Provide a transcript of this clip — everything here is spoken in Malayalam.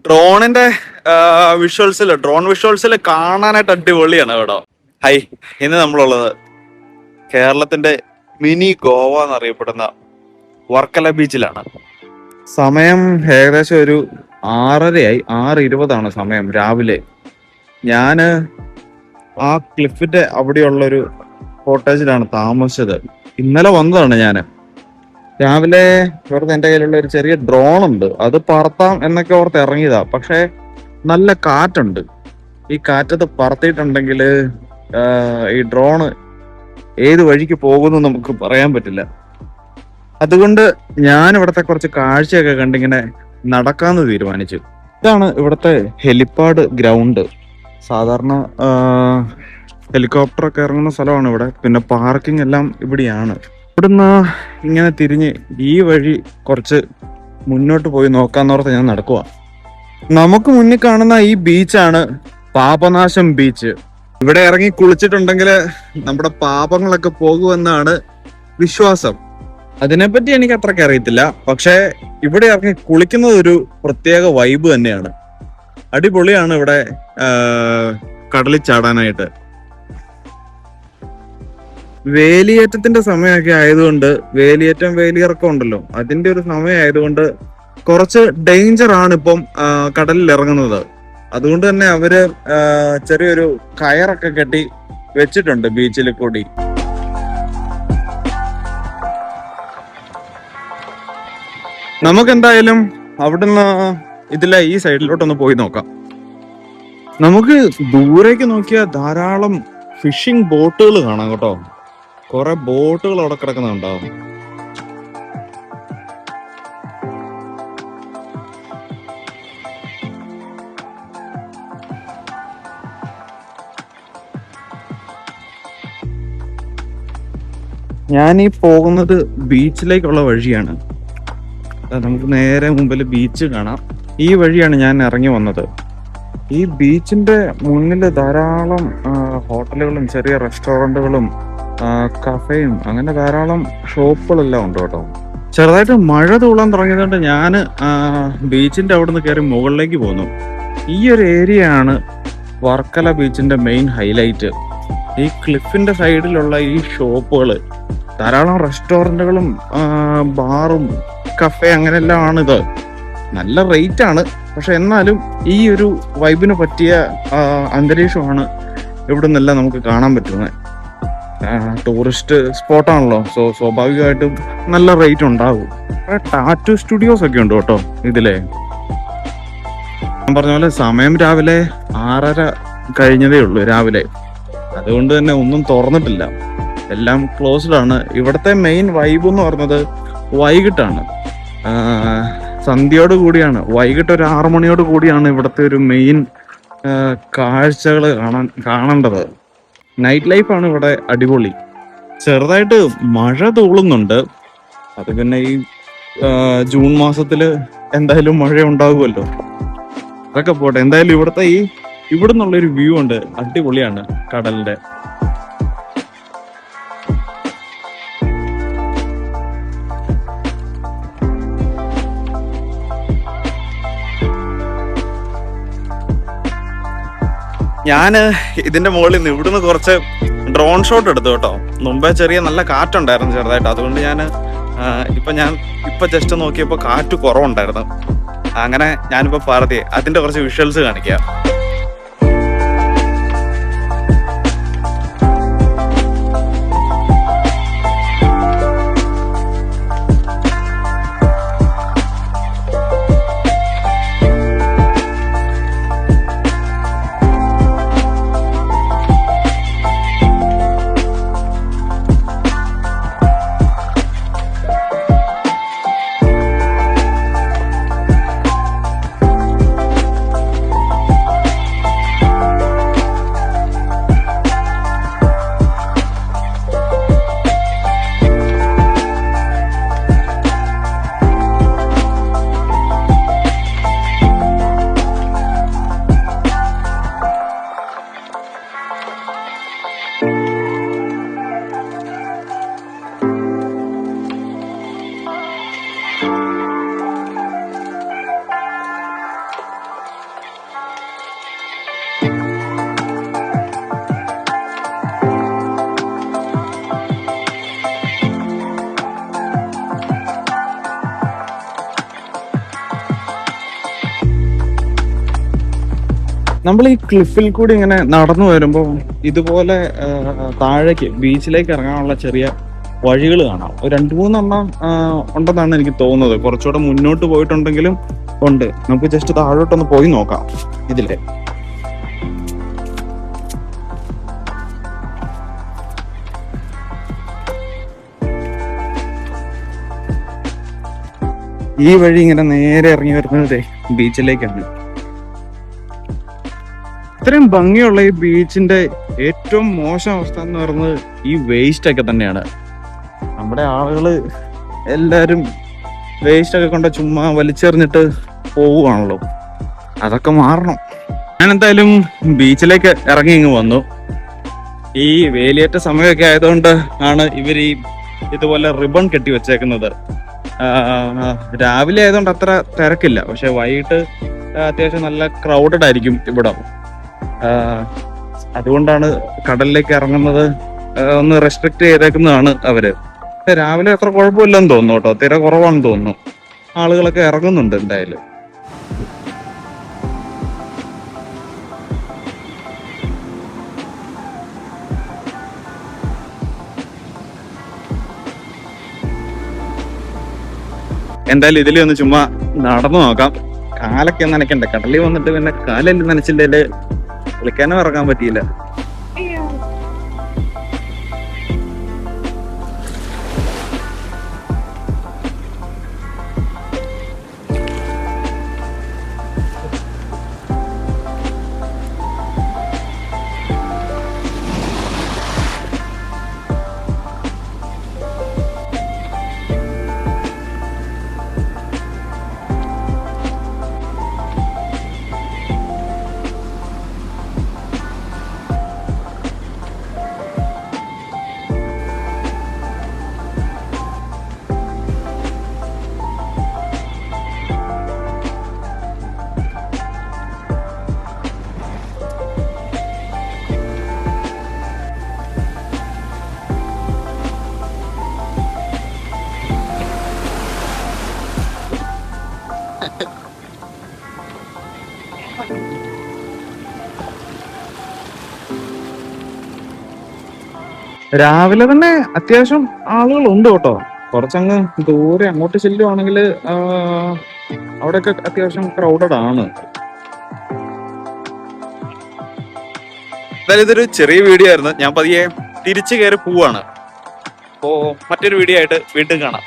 ഡ്രോണിന്റെ ഡ്രോൺ വിഷ്വൽസിൽ കാണാനായിട്ട് അടിപൊളിയാണ് കേട്ടോ. ഹൈ, ഇന്ന് നമ്മളുള്ളത് കേരളത്തിന്റെ മിനി ഗോവ എന്നറിയപ്പെടുന്ന വർക്കല ബീച്ചിലാണ്. സമയം ഏകദേശം ഒരു 6:30 6:20 സമയം രാവിലെ. ഞാന് ആ ക്ലിഫിന്റെ അവിടെയുള്ളൊരു കോട്ടേജിലാണ് താമസിച്ചത്. ഇന്നലെ വന്നതാണ് ഞാന്. രാവിലെ വെറുതെ എൻ്റെ കയ്യിലുള്ള ഒരു ചെറിയ ഡ്രോൺ ഉണ്ട്, അത് പറത്താം എന്നൊക്കെ ഓർത്ത് ഇറങ്ങിയതാ. പക്ഷെ നല്ല കാറ്റുണ്ട്. ഈ കാറ്റത്ത് പറത്തിയിട്ടുണ്ടെങ്കിൽ ഈ ഡ്രോണ് ഏത് വഴിക്ക് പോകുന്നു നമുക്ക് പറയാൻ പറ്റില്ല. അതുകൊണ്ട് ഞാൻ ഇവിടുത്തെ കുറച്ച് കാഴ്ചയൊക്കെ കണ്ടിങ്ങനെ നടക്കാന്ന് തീരുമാനിച്ചു. ഇതാണ് ഇവിടുത്തെ ഹെലിപ്പാഡ് ഗ്രൗണ്ട്. സാധാരണ ഹെലികോപ്റ്റർ ഒക്കെ ഇറങ്ങുന്ന സ്ഥലമാണ് ഇവിടെ. പിന്നെ പാർക്കിംഗ് എല്ലാം ഇവിടെയാണ്. ഇവിടുന്ന് ഇങ്ങനെ തിരിഞ്ഞ് ഈ വഴി കുറച്ച് മുന്നോട്ട് പോയി നോക്കാന്നോർത്ത് ഞാൻ നടക്കുക. നമുക്ക് മുന്നിൽ കാണുന്ന ഈ ബീച്ചാണ് പാപനാശം ബീച്ച്. ഇവിടെ ഇറങ്ങി കുളിച്ചിട്ടുണ്ടെങ്കിൽ നമ്മുടെ പാപങ്ങളൊക്കെ പോകുമെന്നാണ് വിശ്വാസം. അതിനെപ്പറ്റി എനിക്ക് അത്രയ്ക്ക് അറിയത്തില്ല. പക്ഷെ ഇവിടെ ഇറങ്ങി കുളിക്കുന്നത് ഒരു പ്രത്യേക വൈബ് തന്നെയാണ്. അടിപൊളിയാണ് ഇവിടെ കടലിൽ ചാടാനായിട്ട്. വേലിയേറ്റത്തിന്റെ സമയമൊക്കെ ആയതുകൊണ്ട്, വേലിയേറ്റം വേലിയിറക്കം ഉണ്ടല്ലോ, അതിന്റെ ഒരു സമയം ആയതുകൊണ്ട് കുറച്ച് ഡേഞ്ചർ ആണ് ഇപ്പം കടലിൽ ഇറങ്ങുന്നത്. അതുകൊണ്ട് തന്നെ അവര് ചെറിയൊരു കയറൊക്കെ കെട്ടി വെച്ചിട്ടുണ്ട് ബീച്ചിൽ കൂടി. നമുക്കെന്തായാലും അവിടുന്ന് ഇതിലെ ഈ സൈഡിലോട്ടൊന്ന് പോയി നോക്കാം. നമുക്ക് ദൂരേക്ക് നോക്കിയാൽ ധാരാളം ഫിഷിംഗ് ബോട്ടുകൾ കാണാം കേട്ടോ. കുറെ ബോട്ടുകൾ അവിടെ കിടക്കുന്നുണ്ടാവും. ഞാനീ പോകുന്നത് ബീച്ചിലേക്കുള്ള വഴിയാണ്. നമുക്ക് നേരെ മുമ്പിൽ ബീച്ച് കാണാം. ഈ വഴിയാണ് ഞാൻ ഇറങ്ങി വന്നത്. ഈ ബീച്ചിന്റെ മുന്നിൽ ധാരാളം ഹോട്ടലുകളും ചെറിയ റെസ്റ്റോറൻറ്റുകളും കഫേയും അങ്ങനെ ധാരാളം ഷോപ്പുകളെല്ലാം ഉണ്ട് കേട്ടോ. ചെറുതായിട്ട് മഴ തൂളാൻ തുടങ്ങിയതുകൊണ്ട് ഞാൻ ബീച്ചിന്റെ അവിടെ നിന്ന് കയറി മുകളിലേക്ക് പോന്നു. ഈ ഒരു ഏരിയ ആണ് വർക്കല ബീച്ചിന്റെ മെയിൻ ഹൈലൈറ്റ്. ഈ ക്ലിഫിന്റെ സൈഡിലുള്ള ഈ ഷോപ്പുകൾ, ധാരാളം റെസ്റ്റോറൻറ്റുകളും ബാറും കഫേ അങ്ങനെല്ലാം ആണിത്. നല്ല റേറ്റ് ആണ്, പക്ഷെ എന്നാലും ഈ ഒരു വൈബിന് പറ്റിയ അന്തരീക്ഷമാണ് ഇവിടെ നിന്നെല്ലാം നമുക്ക് കാണാൻ പറ്റുന്നത്. ടൂറിസ്റ്റ് സ്പോട്ടാണല്ലോ, സോ സ്വാഭാവികമായിട്ടും നല്ല റേറ്റ് ഉണ്ടാവും. ടാറ്റു സ്റ്റുഡിയോസ് ഒക്കെ ഉണ്ട് കേട്ടോ ഇതിലെ. ഞാൻ പറഞ്ഞ പോലെ സമയം രാവിലെ 6:30 കഴിഞ്ഞതേ ഉള്ളൂ രാവിലെ. അതുകൊണ്ട് തന്നെ ഒന്നും തുറന്നിട്ടില്ല, എല്ലാം ക്ലോസ്ഡ് ആണ്. ഇവിടുത്തെ മെയിൻ വൈബ് എന്ന് പറഞ്ഞത് വൈകിട്ടാണ്, സന്ധ്യയോട് കൂടിയാണ്. വൈകിട്ട് ഒരു 6 മണിയോട് കൂടിയാണ് ഇവിടുത്തെ ഒരു മെയിൻ കാഴ്ചകൾ കാണേണ്ടത്. നൈറ്റ് ലൈഫാണ് ഇവിടെ അടിപൊളി. ചെറുതായിട്ട് മഴ തൂളുന്നുണ്ട്. അത് പിന്നെ ഈ ജൂൺ മാസത്തിൽ എന്തായാലും മഴ ഉണ്ടാകുമല്ലോ. അതൊക്കെ പോട്ടെ. എന്തായാലും ഇവിടുത്തെ ഇവിടെ നിന്നുള്ളൊരു വ്യൂ ഉണ്ട്, അടിപൊളിയാണ് കടലിന്റെ. ഞാന് ഇതിന്റെ മുകളിൽ നിന്ന് ഇവിടുന്ന് കുറച്ച് ഡ്രോൺ ഷോട്ട് എടുത്തു കേട്ടോ. മുമ്പേ ചെറിയ നല്ല കാറ്റുണ്ടായിരുന്നു ചെറുതായിട്ട്. അതുകൊണ്ട് ഞാൻ ജസ്റ്റ് നോക്കിയപ്പോൾ കാറ്റ് കുറവുണ്ടായിരുന്നു. അങ്ങനെ ഞാനിപ്പോൾ പറത്തി അതിന്റെ കുറച്ച് വിഷ്വൽസ് കാണിക്കാം. നമ്മൾ ഈ ക്ലിഫിൽ കൂടി ഇങ്ങനെ നടന്നു വരുമ്പോൾ ഇതുപോലെ താഴേക്ക് ബീച്ചിലേക്ക് ഇറങ്ങാനുള്ള ചെറിയ വഴികൾ കാണാം. ഒരു 2-3 ഉണ്ടെന്നാണ് എനിക്ക് തോന്നുന്നത്. കുറച്ചുകൂടെ മുന്നോട്ട് പോയിട്ടുണ്ടെങ്കിലും ഉണ്ട്. നമുക്ക് ജസ്റ്റ് താഴോട്ടൊന്ന് പോയി നോക്കാം. ഇതിലെ ഈ വഴി ഇങ്ങനെ നേരെ ഇറങ്ങി വരുന്നത് ബീച്ചിലേക്കാണ്. ഇത്രയും ഭംഗിയുള്ള ഈ ബീച്ചിന്റെ ഏറ്റവും മോശം അവസ്ഥ എന്ന് പറയുന്നത് ഈ വേസ്റ്റ് ഒക്കെ തന്നെയാണ്. നമ്മുടെ ആളുകള് എല്ലാരും വേസ്റ്റ് ഒക്കെ കൊണ്ട് ചുമ്മാ വലിച്ചെറിഞ്ഞിട്ട് പോവുകയാണല്ലോ. അതൊക്കെ മാറണം. ഞാൻ എന്തായാലും ബീച്ചിലേക്ക് ഇറങ്ങി ഇങ്ങ് വന്നു. ഈ വേലിയേറ്റ സമയമൊക്കെ ആയതുകൊണ്ട് ആണ് ഇവർ ഈ ഇതുപോലെ റിബൺ കെട്ടി വെച്ചേക്കുന്നത്. രാവിലെ ആയതുകൊണ്ട് അത്ര തിരക്കില്ല, പക്ഷെ വൈകിട്ട് അത്യാവശ്യം നല്ല ക്രൗഡഡ് ആയിരിക്കും ഇവിടെ. അതുകൊണ്ടാണ് കടലിലേക്ക് ഇറങ്ങുന്നത് ഒന്ന് റെസ്ട്രിക്ട് ചെയ്തേക്കുന്നതാണ് അവര്. രാവിലെ അത്ര കുഴപ്പമില്ലെന്ന് തോന്നുന്നു കേട്ടോ, തിര കുറവാണെന്ന് തോന്നുന്നു. ആളുകളൊക്കെ ഇറങ്ങുന്നുണ്ട് എന്തായാലും. എന്തായാലും ഇതിൽ ഒന്ന് ചുമ്മാ നടന്നു നോക്കാം. കാലൊക്കെ നനയ്ക്കണ്ടേ, കടലിൽ വന്നിട്ട് പിന്നെ കാലെല്ലാം നനച്ചില്ലേ കുളിക്കാനും ഇറങ്ങാൻ പറ്റിയില്ല. രാവിലെ തന്നെ അത്യാവശ്യം ആളുകളുണ്ട് കേട്ടോ. കുറച്ചങ്ങ് ദൂരെ അങ്ങോട്ട് ചെല്ലുവാണെങ്കിൽ അവിടെയൊക്കെ അത്യാവശ്യം ക്രൗഡഡ് ആണ്. എന്തായാലും ഇതൊരു ചെറിയ വീഡിയോ ആയിരുന്നു. ഞാൻ പതിയെ തിരിച്ചു കയറി പോവാണ്. അപ്പോ മറ്റൊരു വീഡിയോ ആയിട്ട് വീണ്ടും കാണാം.